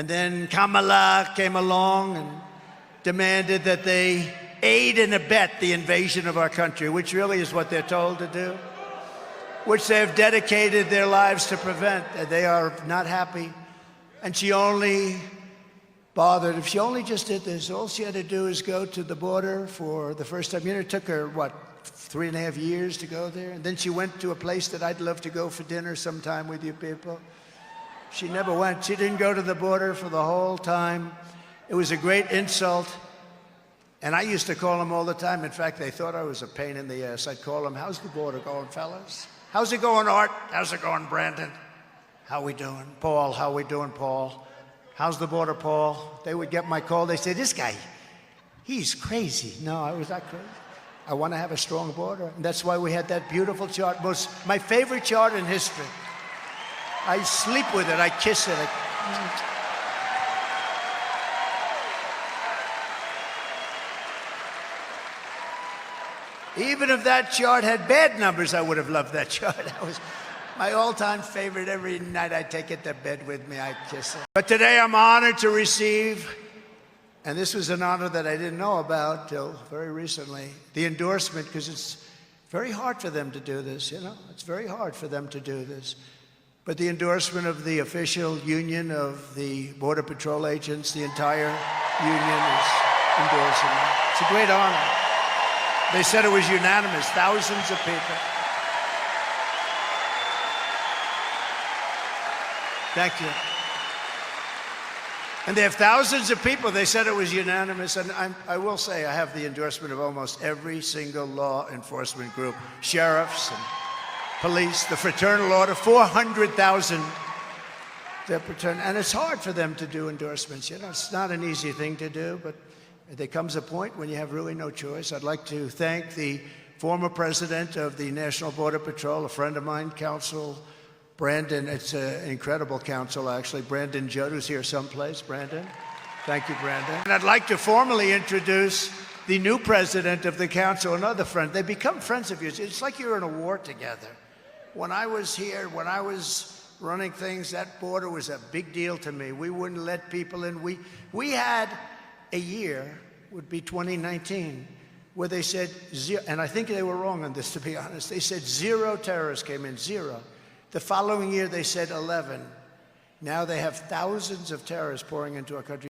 And then Kamala came along and demanded that they aid and abet the invasion of our country, which really is what they're told to do, which they have dedicated their lives to prevent. They are not happy. And she only bothered, if she only just did this, all she had to do is go to the border for the first time. You know, it took her, what, 3.5 years to go there? And then she went to a place that I'd love to go for dinner sometime with you people. She never went. She didn't go to the border for the whole time. It was a great insult. And I used to call them all the time. In fact, they thought I was a pain in the ass. I'd call them, how's the border going, fellas? How's it going, Art? How's it going, Brandon? How we doing? Paul, how we doing, Paul? How's the border, Paul? They would get my call. They say, this guy, he's crazy. No, I was not crazy. I want to have a strong border. And that's why we had that beautiful chart, my favorite chart in history. I sleep with it. I kiss it. Even if that chart had bad numbers, I would have loved that chart. That was my all-time favorite. Every night I take it to bed with me. I kiss it. But today I'm honored to receive, and this was an honor that I didn't know about till very recently, the endorsement, because it's very hard for them to do this, you know? It's very hard for them to do this. But the endorsement of the official union of the Border Patrol agents, the entire union is endorsing it. It's a great honor. They said it was unanimous, thousands of people. Thank you. And they have thousands of people. They said it was unanimous. And I will say I have the endorsement of almost every single law enforcement group, sheriffs and police, the Fraternal Order, 400,000. And it's hard for them to do endorsements. You know, it's not an easy thing to do, but there comes a point when you have really no choice. I'd like to thank the former president of the National Border Patrol, a friend of mine, Council Brandon. It's an incredible council, actually. Brandon Judd, who's here someplace. Brandon. Thank you, Brandon. And I'd like to formally introduce the new president of the council, another friend. They become friends of yours. It's like you're in a war together. When I was here, when I was running things, that border was a big deal to me. We wouldn't let people in. We had a year, would be 2019, where they said zero, and I think they were wrong on this, to be honest. They said 0 terrorists came in, 0. The following year, they said 11. Now they have thousands of terrorists pouring into our country.